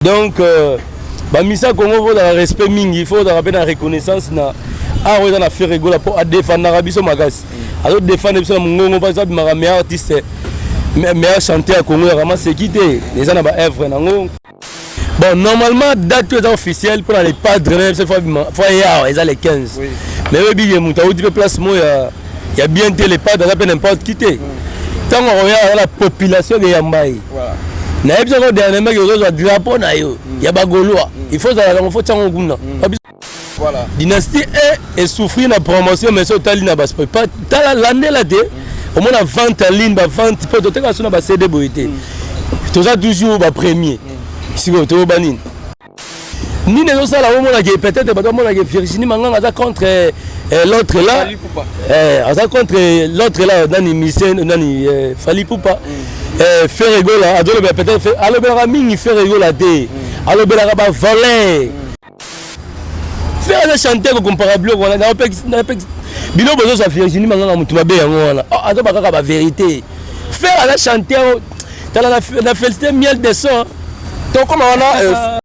Donc bamisa Congo faut dans respect mingi, il faut dans la reconnaissance na a on a fait rigoler pour défendre Arabiso Magas. Alors défendre biso mongongo par exemple meilleur artiste meilleur chanteur à Congo vraiment c'est quitté les gens ba œuvre nango. Bon normalement date officielle pour les padres cette fois ils ont les 15. Mais oui bien muta ou du place moi il y a bien les padres ça peut n'importe quitter. Tant on regarde la population de Yambai. Voilà. Na ebisa ko dernièrement que zo drapeau na yo ya bagoloa il faut ça la faut tsango kuna voilà dynastie est souffrir na promotion mais so tali na bas pas tala l'année là de au moins la vente en ligne ba vente pour to teka sona ba CD boité to ça toujours ba premier si ko to banine ni ne ça là au moins que peut-être ba mo na que Virginie Manganga ça contre l'autre là ça contre l'autre là nani Misen nani Fali Poupa faire rigoler adolo peut-être faire allo bela mingi faire rigoler té allo bela ba voler faire des chanteurs comparables on a pas bino bozo sa Virginie Manganga mutu ba be yango wana azo ba kaka ba vérité faire des chanteurs tala na féliciter miel de son donc comme on a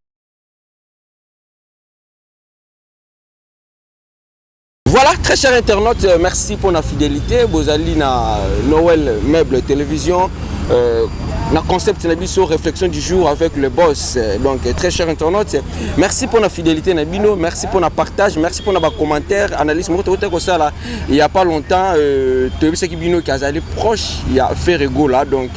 Voilà, très chers internautes, merci pour la fidélité. Bozali na Noël Meuble Télévision. La concept Nabiso réflexion du jour avec le boss. Donc très chers internautes, merci pour la fidélité Nabino, merci pour le partage, merci pour les commentaires, analyse. Il n'y a pas longtemps, tu as vu Bino qui a allé proche, il a fait rigolo là, donc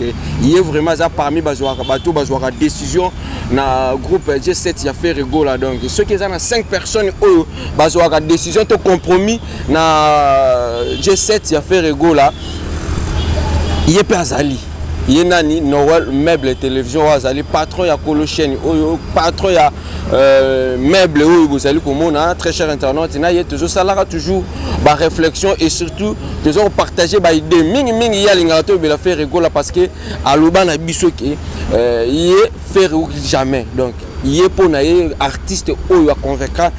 il est vraiment parmi les décision dans le groupe G7 il a fait rigolo là, donc ceux qui ont 5 personnes qui décision de compromis dans G7 il a fait rigolo là, il est pas Azali. Yenani Noël Meuble Télévision azali patron ya Kolo chaîne patron ya meuble vous allez comme très cher internaute na y toujours ça là toujours ba réflexion et surtout toujours partager ba idée mingi ya lingato be la faire rigoler parce que aloba na biso ke y faire jamais donc il est pour naïe artiste ou à convaincre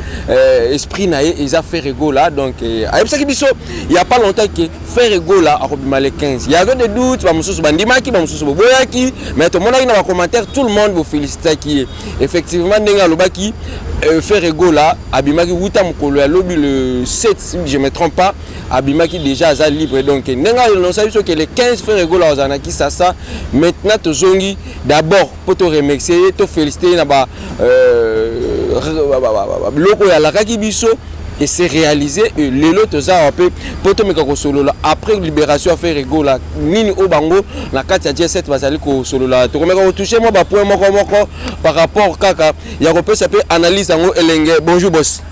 esprit naïe ils a fait rigoler donc il y a pas longtemps que faire rigoler à Robima les 15 il y avait des doutes ba mususu bandimaki ba mususu boyaki mais tout le monde a dans les commentaires tout le monde vous félicite qui effectivement ndenga lobaki faire rigoler abimaki wuta mukolo ya lobi le 7 si je me trompe pas abimaki déjà za libre donc ndenga non ça que les 15 faire rigoler aux anaki ça maintenant to zongi d'abord pour te remercier te féliciter na ba loko ya la kaki biso et c'est réalisé les lots ça un peu pour te mettre solo là après libération faire rigolo là nini au bango la carte ya G7 bazali ko solo là to komeka toucher moi ba point moko par rapport kaka ya ko peut s'appeler analyse ngo elenge bonjour boss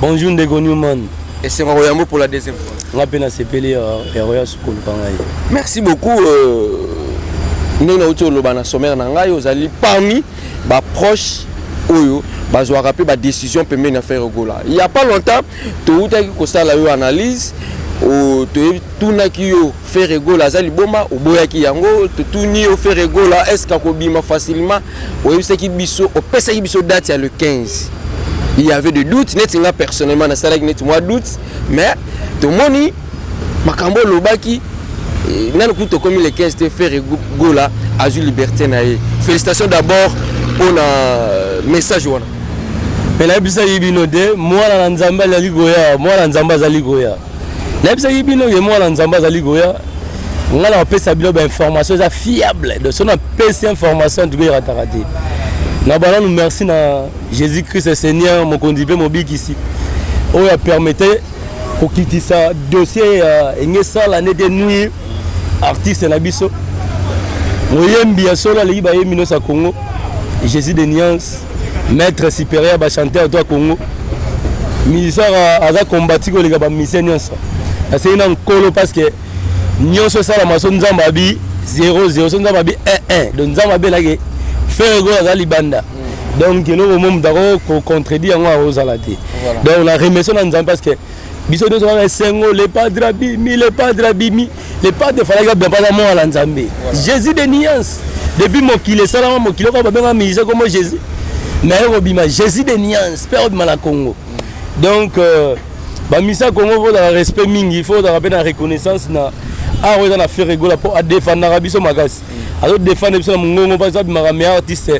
bonjour Ndego Newman et c'est Royamo pour la deuxième fois on a sepelé Roya Sukulu kangai merci beaucoup nena uti olobana sommaire na ngai ozali parmi ba proche oyo bazwa rappeler ba décision pembeni à faire rigola il y a pas longtemps to utaki ko sala yo analyse o to tunaki yo faire rigola zali boma oboyaki yango to tuni yo faire rigola est-ce ka ko bima facilement o yebisaki biso o pesaki biso date ya le 15 il y avait des doutes net nga personnellement na sala net moi doute mais to moni makambo lobaki nana kuto comme les 15 te faire rigola azu liberté nae félicitations d'abord pour le message wana pela bisa yibino de moi la nzamba za ligoya moi la nzamba za ligoya na bisa yibino ye moi la nzamba za ligoya ngala opesa bilo ba information za fiable de son PC information du gars raté na bana nous merci na Jésus-Christ le Seigneur mon conduit mon big ici on a permetté pour quitter ça dossier ngesa l'année de nuit artiste na biso moyembi ya solo li ba yemino sa Congo Jésus de Niance maître supérieur ba chanteur toi Congo ministère a combattu ko les ba mission Niance c'est une nkolo parce que Niance ça la mason nzamba bi 0-0 nzamba bi 1-1 donc nzamba be la ke faire go za libanda donc no mom dako ko contredire ngo a ozalati donc la remercie nzamba parce que biso de so sengo les padres bimi les padres bimi les padres fallait bien pas moi à nzambe Jésus de Niance depuis mon kilo ça là mon kilo va bien mise comme Jésus mais robima Jésus de Niance père de la Congo donc ba misa Congo faut dans respect mingi il faut dans la reconnaissance na a on a fait rigoler pour défendre Arabiso Magas alors défendre biso mongongo par exemple ma meilleur artiste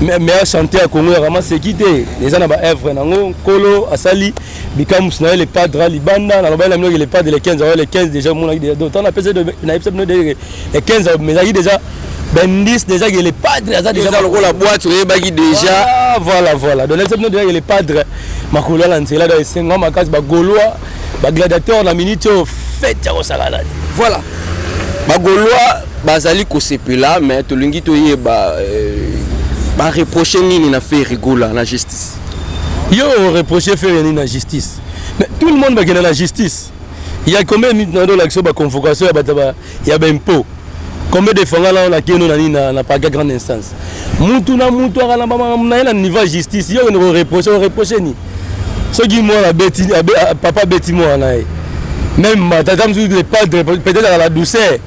meilleur chanteur à Congo vraiment c'est quitté les ana ba œuvre nango Kolo Asali Bikamus na les padres Libanda na ba la les padres les 15 déjà mon d'autant on a pesé de na les 15 mais là déjà ben 10 déjà les padres ça déjà la boîte déjà voilà donc les padres makolo la nsela dans 5 ans makas ba Gaulois ba gladiateur na minute fête au salade voilà ba Gaulois bazali ko sepela mais to lingi to yeba ba reprocher nini na faire rigola na justice yo reprocher faire nini na justice mais tout le monde va gagner la justice il y a combien de minutes dans l'action ba convocation il y a ben impôt combien de fois là on a keno na pas grande instance mutu na na niveau justice yo ne reprocher ni ce qui moi la bêtise papa bêtise moi na même tata mzou les padres peut-être à la douceur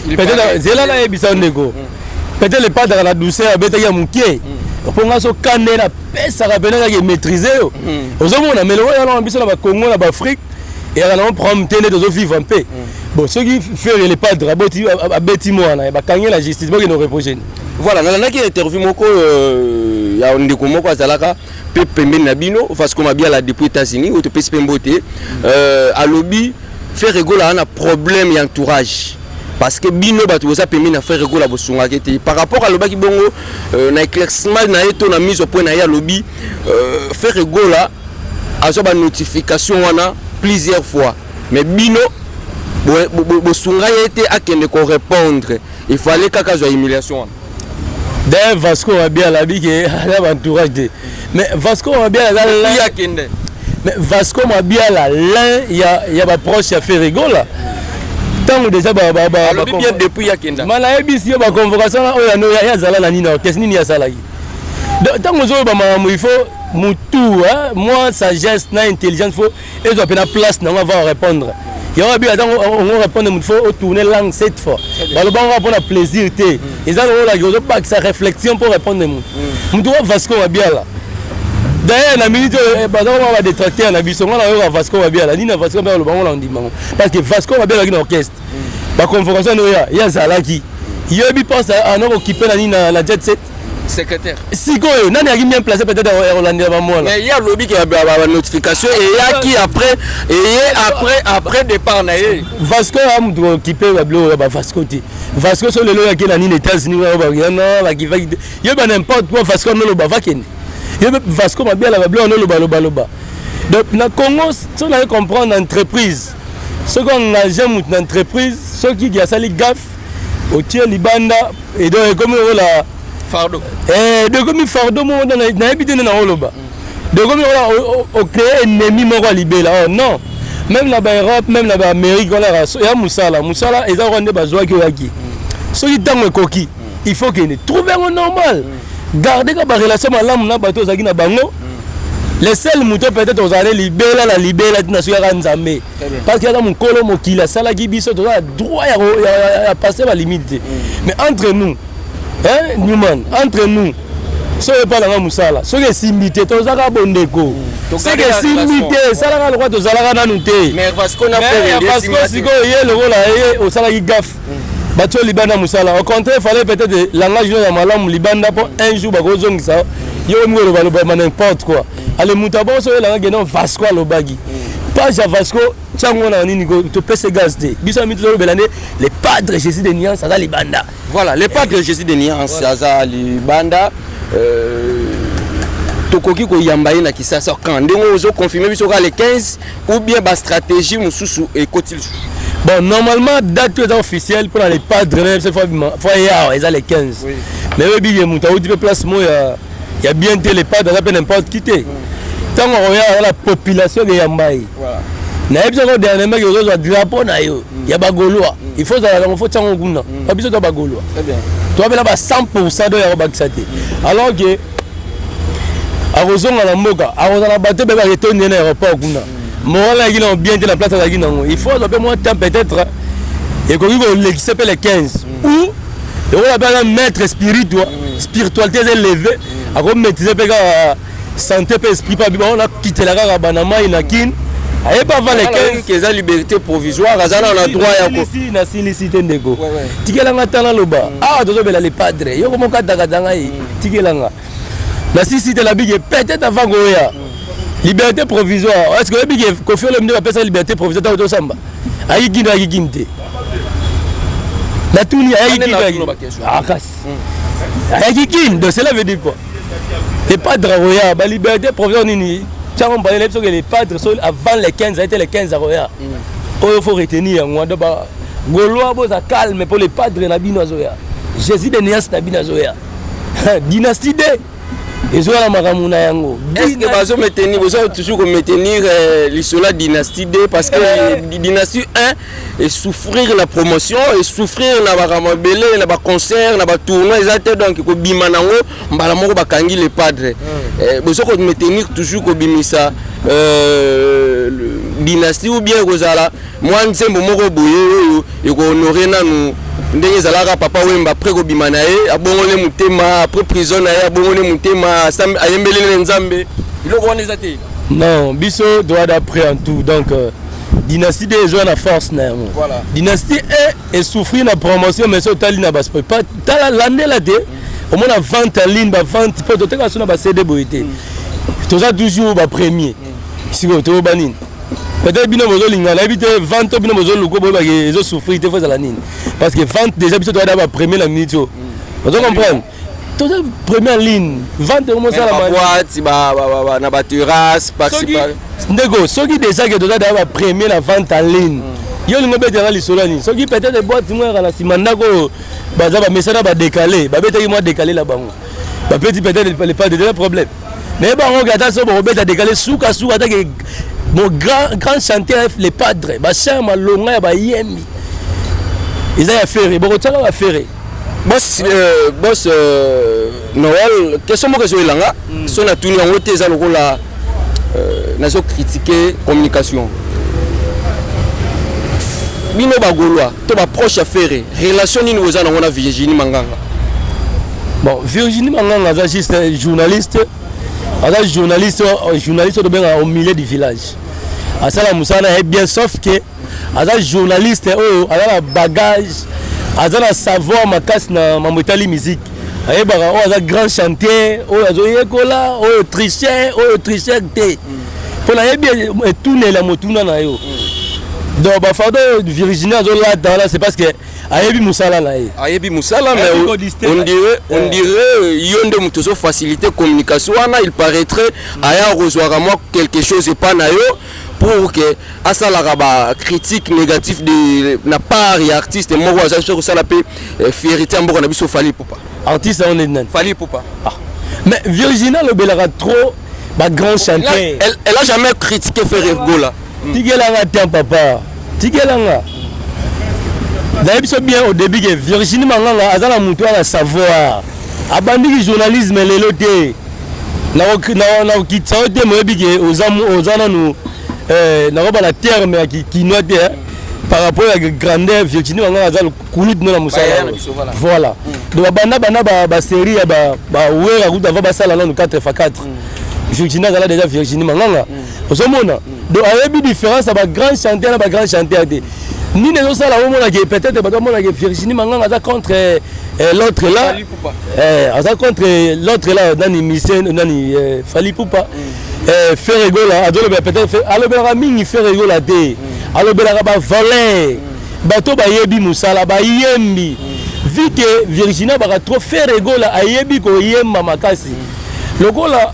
peut-être c'est là là ebisa ndeko peut-être les padres à la douceur bêta ya mukie pour nga so kane na pesa rapena ya maîtriser ozomona mais le ya biso na ba Congo na ba Afrique et alors on prend tene de vivre un peu bon ce qui fait les padres bêtise moi na ba kanye la justice bon qui nous reprocher voilà na qui interview moko ya ndeko moko azalaka pe pembeni na bino parce qu'on a bien la depuis États-Unis ou te pese pemboté à lobby faire rigoler un problème et entourage parce que bino bato ça permet na faire rigoler bosunga kete par rapport à lobaki bongo na éclaircissement na eto na mise au point na ya lobby faire rigoler a so ba notification wana plusieurs fois mais bino bosunga était à kende ko répondre il fallait kaka zo humiliation d'ailleurs Vasco a bien la vie que la entourage de mais Vasco a bien la mais Vasco m'a bien là il y a ba proche à faire rigoler tant déjà bien depuis yakenda mala ebisi ba convocation là ya zala na nina qu'est-ce ni ya sala tant que ba il faut mutu moi sagesse na intelligence faut et doit prendre place na on va répondre il y aura bien on répondre il faut tourner langue cette fois dans le bon on va prendre plaisir té ils ont la go pas sa réflexion pour répondre mutu Vasco va bien là d'ailleurs la minute on va détracter na biso on Vasco va bien là ni na Vasco va le bon on dit parce que Vasco va bien là dans orchestre ba convocation ya zalaki yebi pense à non occuper la jet set secrétaire siko nani a bien placé peut-être Hollande ba moi là mais il y a lobby qui a notification et il y a qui après départ na Vasco a mu occuper ba Vasco ti Vasco sur le loya qui na ni États-Unis ba non la qui va yeba n'importe quoi Vasco no lo ba va ken yeba Vasco ma bien la ba no lo ba donc na Congo si on a comprendre entreprise ce qu'on a jamais une entreprise ceux qui a sali gaffe au tiers Libanda et donc comme la fardeau de comme fardeau mo na habité na holoba de comme on créer ennemi mo ko libela oh non même la Europe même la Amérique on a ya musala et ça rendre bazwa ki waki ceux qui tango koki il faut que trouver un normal garder ka ba relation malamu na bato zaki na bango les seuls moutons peut-être aux années libéla la nation ya nzambe parce que là mon kolo mokila sala ki biso to droit ya passer la limite mais entre nous Newman entre nous so pas la musala so que simité to zaka bondeko c'est que simité sala ka droit to zala na nute mais parce qu'on a fait parce que siko ye le rôle au sala ki gaf bato libanda musala au contraire il fallait peut-être langage ya malamu libanda pour un jour ba kozongisa yo ngolo ba n'importe quoi allez mutabo so la ngena Vasco lobagi pas ja Vasco tsango na nini go to pese gazde biso mi to belane les padres Jésus de Niance à Libanda voilà les padres Jésus de Niance à Libanda tokoki ko yamba na kisasa quand ndenge ozo confirmer biso ka les 15 ou bien ba stratégie mususu et kotil bon normalement date officielle pour les padres même cette fois ya ils a les 15 oui. Mais oui bien mutaou tu place moi il y a bien les padres ça peut n'importe quitter tant on regarde la population de Yambaï voilà na ebisa ko dernièrement que ozo drapeau na yo ya ba Gaulois il faut ça on faut tsango kuna pas biso to ba Gaulois très bien toi bela ba 100% de ya ba kisate alors que arozonga na mboka arozana bato be ba retourner na aéroport kuna mola qui na bien de la place la kinango il faut un peu moins temps peut-être et qu'on l'excès les 15 ou et on appelle un maître spiritualité élevé à comme maîtriser pe santé pe esprit pas on a quitté la rabanama inakin aye pas va les 15 qui est liberté provisoire azana on a droit ya ko ici na silicité ndeko tikela ngata na loba dozo bela les padres yo comme kata katanga tikelanga La cité la big peut-être avant Goya. Liberté provisoire. Est-ce que la big Kofi Olomide appelle ça liberté provisoire au Samba? Aïe Ginte. La Touni aïe Ah casse. Aïe Ginte. Donc cela veut dire quoi? Les padres Roya, la liberté provisoire nini. Tiens on parlait que les padres sont avant les 15, ça a été les 15 à Roya. Il faut retenir moi de ba Gaulois boza calme pour les padres na bino Zoya. Jésus de Nias na bino Zoya. Dynastie D. Et zo la makamuna yango. Est-ce que bazo maintenir, vous avez toujours maintenir l'isola dynastie D parce que dynastie 1 et souffrir la promotion et souffrir na bakamabele na ba concert na ba tournoi exacte donc ko bima nango mbala moko bakangi les padres. Vous avez maintenir toujours ko bimisa dynastie ou bien kozala moi nzembo moko boye et ko honorer nanu ndenge zalaka papa wemba après ko bima na ye abongole mutema après prison na ye abongole mutema ayembelele nzambe iloko wana ezate. Non, biso doit d'après en tout donc dynastie des gens à force na yango. Voilà. Dynastie est souffrir na promotion mais so tali na baspo pas tala l'année là de au moins la vente en ligne ba vente peut te ka sona ba CD boité. Tout ça toujours ba premier. Si ko to banine. Peut-être bino bozo lingana habite vente bino bozo loko bo ba ke souffrir te faut la nine. Parce que vente déjà biso doit d'abord premier la minute. Vous comprenez? Tout ça première ligne vente comment ça la boîte na ba terrasse participer. Ndego soki déjà que doit d'abord premier la vente en ligne. Yo lingo bete na lisolo ni. Soki peut-être boîte moi na simanda ko baza ba message ba décaler, ba bete moi décaler la bango. Ba petit peut-être pas de problème. Mais bon on regarde ça bon bete décaler souka attaque mon grand chanteur les padres ba chama longa ba yembi. Ils a affaire bon tala affaire. Boss Noël question mo que zo ilanga so na tuni en wote za lokola nazo critiquer communication. Bino ba Gaulois to ba proche affaire relation ni nous on a Virginie Manganga. Bon Virginie Manganga c'est juste journaliste. Alors journaliste de bien au milieu du village. À ça la Moussana est bien sauf que alors journaliste oh alors la bagage alors la savoir ma casse na mamotali musique. Aye ba oh alors grand chanteur oh azoye kola oh tricher té. Pour la bien tourner la motuna na yo. Donc ba fado Virginie azola dans là c'est parce que Ayebi Moussala là. Ayebi Moussala mais on dirait yonde mutozo faciliter communication là il paraîtrait aya rejoindre moi quelque chose et pas na yo pour que asala ba critique négatif de na part et artiste moi ça sur ça la paix fierté amboko na biso Fally Ipupa. Artiste on est nan. Fally Ipupa. Mais Virginie le belara trop ba grand chanteur. Elle a jamais critiqué Ferregola. Tigelanga tiens papa. Tigelanga. D'ailleurs, bien au début que Virginie Manganga a la montre à savoir. Abandi le journalisme les lotés. Na kitsa te mo bige aux ana nous na roba la terre mais qui note par rapport à la grandeur Virginie Manganga a le coulut de la Moussa. Voilà. Donc bana ba série ba ouais la route avant ba sala no 4x4. Virginie a déjà Virginie Manganga. Aux homona. Donc il y a une différence avec grand chanteur et grand chanteur. Ni ne ça la peut-être que Virginie Manganga contre l'autre là contre l'autre là dans mission dans Fally Ipupa Ferregola peut-être alors mingi Ferregola té alors ba voler bato ba yebi musala ba yembi vu que Virginie ba trop Ferregola ayebi ko yemba makasi lokola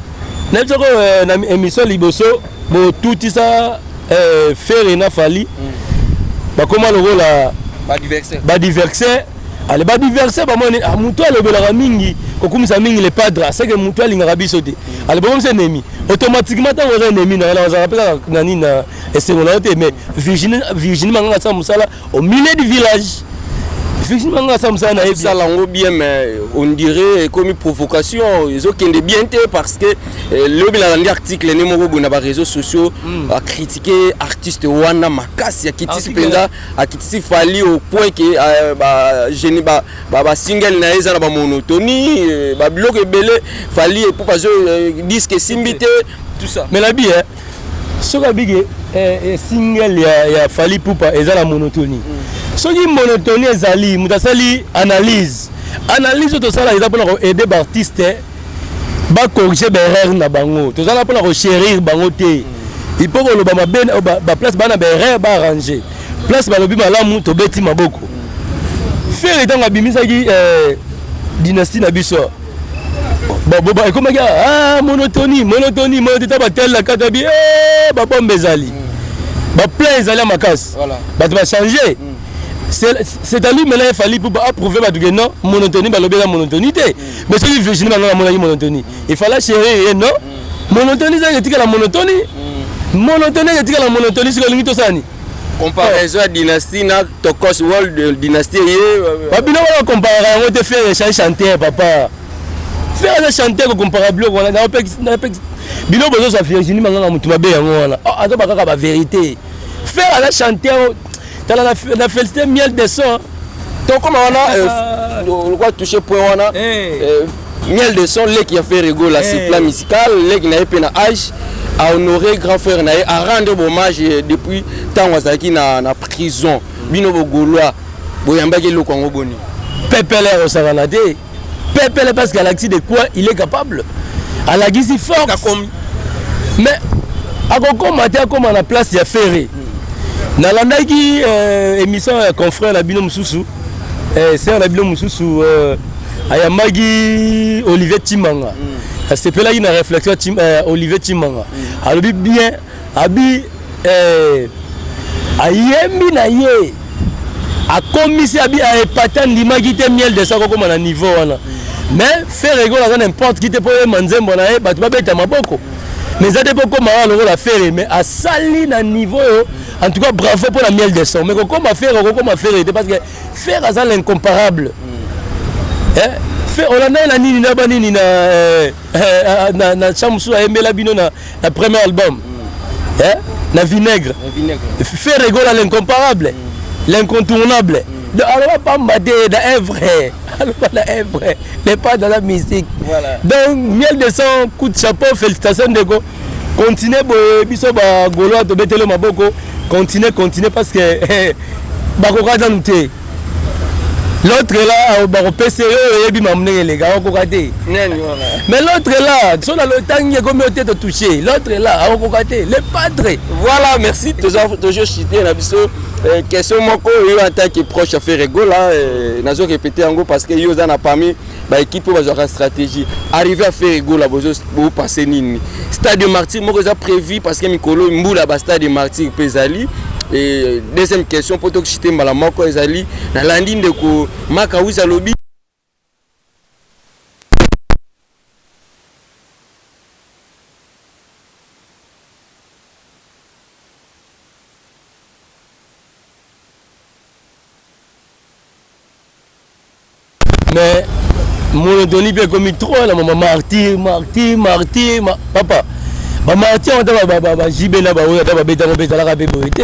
n'ezoko na émission liboso bo tout ça faire na Fally bah comment le rôle là bah diverser allez bah diverser bah moi muto le belanga mingi ko kumisa mingi les padres c'est que muto linga bisoté allez bon c'est ennemi automatiquement tant on est ennemi na on rappelle nani na esengolate mais Virginie Manganga ça musala au milieu du village Virginie Manganga ça musala na ça lango bien mais on dirait comme une provocation ils ont qu'un bien parce que le bilan article les numéros na réseaux sociaux a critiquer artiste wana makasi ya kitisi penza a kitisi Fally au point que ba génie ba single na eza na ba monotonie ba bloc belé Fally et pour pas disque simbité tout ça mais la bien ce que bigé single ya Fally Ipupa eza la monotonie soki monotonie ezali mutasali analyse to sala eza pour aider artiste ba corriger erreur na bango to zala pour rechérir bango te il faut que le ba place bana ba erreur ba arranger place ba lobi malamu to beti maboko faire etanga bimisa ki dynastie na biso ba comme monotonie ba tel la katabi ba bombe ezali ba plein ezali makasi ba va changer. C'est à lui mais là il fallait pour approuver que non monotonie ba lobi la monotonie te mais celui Virginie ba na monotonie il fallait chérir non monotonie ça que la monotonie que la monotonie c'est que sani comparaison à dynastie na Tokos World de dynastie ba bino ba comparer on te faire chanter papa faire chanter comparable on a bino bozo sa Virginie manga mutu mabe yango wana azo ba kaka ba vérité faire la chanter dans la félicité miel de son donc comme on a toucher point on a miel de son les qui a fait rigoler c'est plan musical les qui n'a pas na âge à honorer grand frère naé à rendre hommage depuis tant wazaki na prison bino bogoloa boyamba ke lokongo boni pepele au savanade pepele parce qu'à l'acte de quoi il est capable à la guise fort mais à comment comme à la place il y a ferré nalandaki émission confrère la bino mususu c'est la bino mususu ayamagi Olivier Timanga c'est là il y a une réflexion Olivier Timanga alobi bien abi ayembi na ye a commissaire abi a épatant limagi te miel de ça comme à niveau wana mais faire rigolo à n'importe qui te pour manzembo na e batu ba beta maboko mais ça dépend comment on la faire mais à sali na niveau en tout cas bravo pour la miel de son mais comment faire parce que faire ça l'incomparable on a na nini na banini na chamsu a aimé la bino na premier album na vinaigre faire rigoler l'incomparable l'incontournable alors pas m'aider d'un vrai n'est pas dans la musique voilà. Donc miel de son coup de chapeau félicitations de go continuez biso ba golo to betelo maboko continuez parce que ba ko ka dans té l'autre là ba ko PC yo yebi mamne les gars ko ka té mais l'autre là son le temps comme yo te toucher l'autre là ko ka té le padre voilà merci toujours cité na biso question moko yo attaque proche à faire rigolo là nazo répéter en gros parce que yo za na parmi ba équipe ba genre stratégie arriver à faire rigolo là bo passer nini stade de martyr moko za prévu parce que mikolo mbula ba stade de martyr pesali et deuxième question pour to citer mbala moko ezali na landi ndeko Makawiza lobby mais monotonie bien comme trop la maman martyr papa ba martyr on ba jibela ba oya ba beta la rabé boité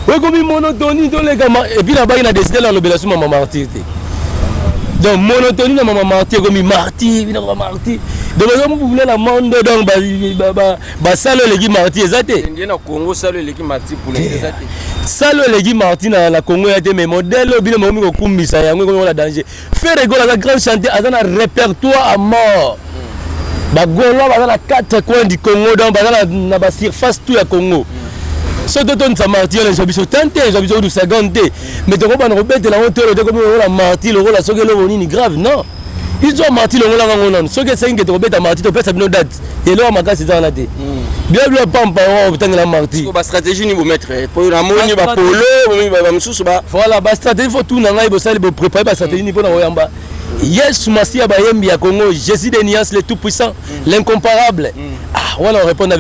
ouais comme monotonie dans les gars et puis là-bas il a décidé la lobelation maman martyr donc monotonie la maman martyr comme martyr donc vous voulez la monde donc ba salo les martyr exacté ngena Congo salo les martyr pour les exacté salo les martyr na la Congo ya des modèles bien mo ko kumbisa yango ko la danger faire rigoler la grand chanter azana répertoire à mort ba golo ba na 4 coins du Congo donc ba na ba surface tout ya Congo so doton sa martyr les obiso tenter les obiso du 50 mais to ko ba na robete la hauteur de comme la martyr le rôle so que le bonini grave non ils ont martyr le rôle ngona so que c'est que to robete martyr to pesa bino date et là makasi za na te bien pampa o tanga la martyr ba stratégie ni vous mettre pour la moni ba polo ba msusu ba voilà ba stratégie faut tout na ngai bo sali bo préparer ba stratégie ni pour na oyamba yes Masia Bayembi à Congo Jésus de Nias le tout puissant l'incomparable voilà on répond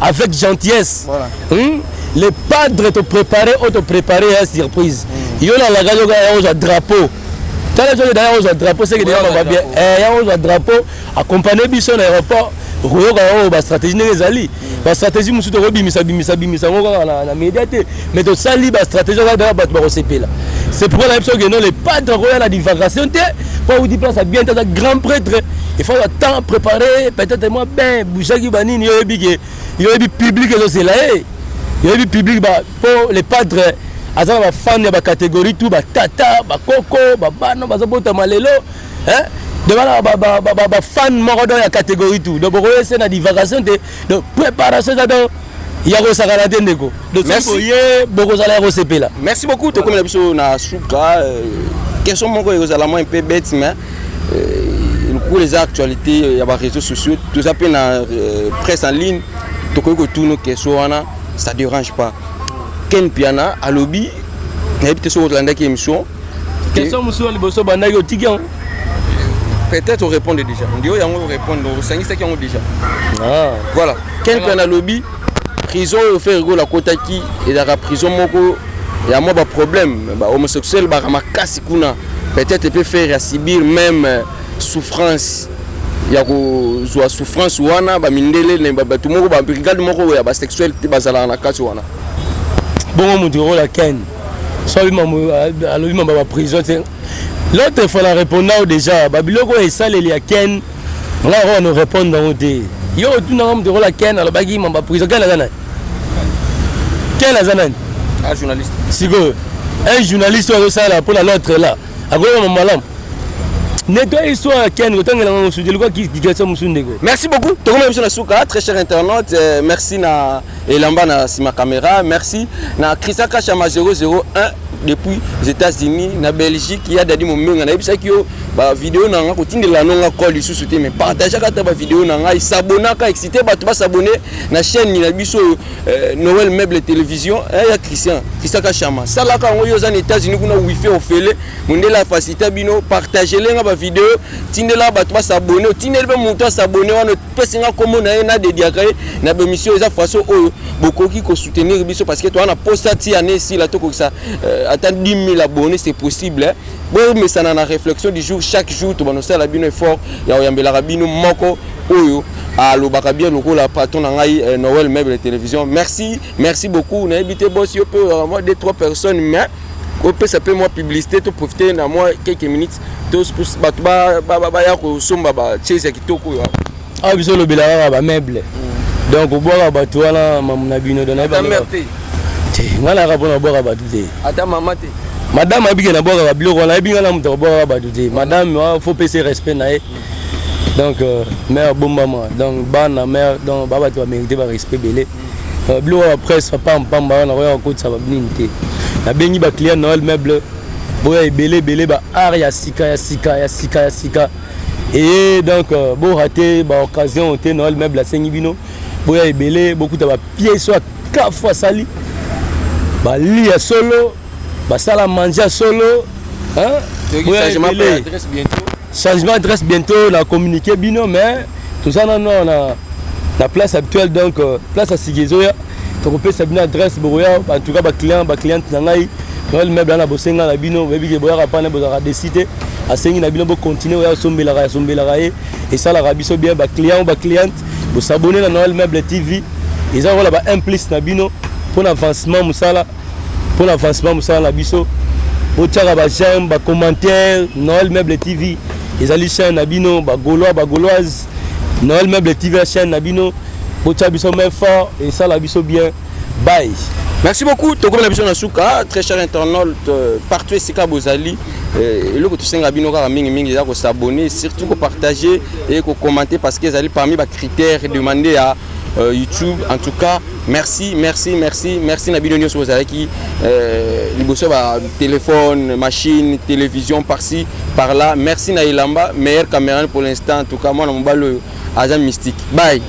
avec gentillesse voilà. Les padres te préparer à la surprise il y a la radio qui a un drapeau t'as les gens d'ailleurs au drapeau c'est que déjà va bien il y a un drapeau accompagné bison aéroport royo ba stratégie nezali ba stratégie musu to bimisa ngoko na médiaté mais to sali ba stratégie ba ba sepela c'est pour la que non les padres royal la divagation pour vous dire place à bien un grand prêtre il faut le temps préparer peut-être moi ben boujaki banini yo bi public c'est là yo bi public ba pour les padres azana ba fan ya ba catégorie tout ba tata ba koko ba bano ba zobota malelo hein de fan moko dans la catégorie tout donc bokoyo c'est na divagation de préparation ça donc ya ko sakana te ndeko donc boye boko zala ko sepela. Merci beaucoup to comme la biso na suka question moko ezala mo un peu bête mais pour les actualités il y a des réseaux sociaux tout ça peut na presse en ligne to ko tout nos questions ça dérange pas Ken Piana à lobby n'habite sur Hollande qui émission question monsieur liboso banda yo tikian peut-être on répond déjà on dit on répond au 5 qui ont déjà voilà Ken Piana lobby prison fait rigolo la kota qui et la prison moko il y a moi pas problème ba homosexuel ba makasi kuna peut-être peut faire subir même souffrance ya ko zo souffrance wana ba mindele ne ba tout moko ba brigade moko ya ba sexuel te bazala na kati wana bon mon diro la Ken so bi mamu alobi mamba ba prison l'autre il faut la répondre déjà ba biloko et ça les ya Ken là on nous répondre dans côté yo tout na diro la Ken alors ba gi mamba prison Ken la zana un journaliste sigo un journaliste au ça là pour l'autre là a go mama malam nettoyer histoire Ken otangela ngo sudeli quoi qui ça musundego. Merci beaucoup to comme monsieur Nasuka très cher internaute merci na elamba na sima caméra merci na Chrisaka Chama 001 depuis les États-Unis na Belgique il y a dadi momenga na ebisa kio ba vidéo na nga ko tindela nonga call isusu te mais partager kata ba vidéo na nga s'abonner ka exciter ba to ba s'abonner na chaîne ni na biso Noël Meuble Télévision ya Chrisaka Chama sala ka ngo yoza na États-Unis kuna wifi ofele mundela facilité bino partager lenga ba vidéo tindela ba to ba s'abonner tindela ba monto s'abonner wana pesinga komo na na dédiaka na ba mission eza façon oyo bokoki ko soutenir biso parce que toi na posta ti année si la to ko ça attendre 10 000 abonnés c'est possible bon mais ça na réflexion du jour chaque jour to banosa la bino effort ya oyambela rabino moko oyo alobaka bien lokola patron na ngai Noël Meuble Télévision merci beaucoup na habité boss yo peu moi 2-3 personnes mais ça peut moi publicité to profiter na moi quelques minutes to ba ya ko somba ba chese kitoko yo ah biso lobela ba meuble donc boka bato wana mamuna bino dona ba ngala ka bona boka bato te ata mama te madame abike na boka biloko na ebinga na muto boka bato te madame faut payer respect na ye donc mère bombama donc bana mère donc baba tu vas mériter ba respect belé biloko presse papa mpamba na roya ko tsa ba binité na bengi ba client Noël Meuble boya belé ba art sika et donc bon raté ba occasion te Noël Meuble à Sengibino boya belé beaucoup de ba pieds soit 4 fois sali ba lit solo ba sala manger solo hein changement d'adresse bientôt la communiquer bino mais tout ça non la place actuelle donc place à Sigezoya to ko pesa bino adresse boya en tout cas ba cliente na ngai Noël Meuble na bosenga na bino bebi ke boya kapana bozaka décider à sengi na bino bo continuer ya sombela et ça la rabiso bien ba cliente bo s'abonner na Noël Meuble TV ils ont là un plus na bino pour l'avancement musala na biso bo tiaka ba j'aime ba commentaire Noël Meuble TV ils allaient chaîne na bino ba gauloise Noël Meuble TV chaîne na bino bo tiaka biso même fort et ça la biso bien bye. Merci beaucoup. Comme la vision Nasuka, très cher internaute, partout ici à Bozali, et le que tu sais ngabino ka mingi ya ko s'abonner, surtout ko partager et ko commenter parce que ils parmi les critères demandés à YouTube. En tout cas, merci na bino sur Bozali qui liboso ba téléphone, machine, télévision par-ci par-là. Merci na Ilamba, meilleure caméra pour l'instant. En tout cas, moi na mbalo Azam Mystique. Bye.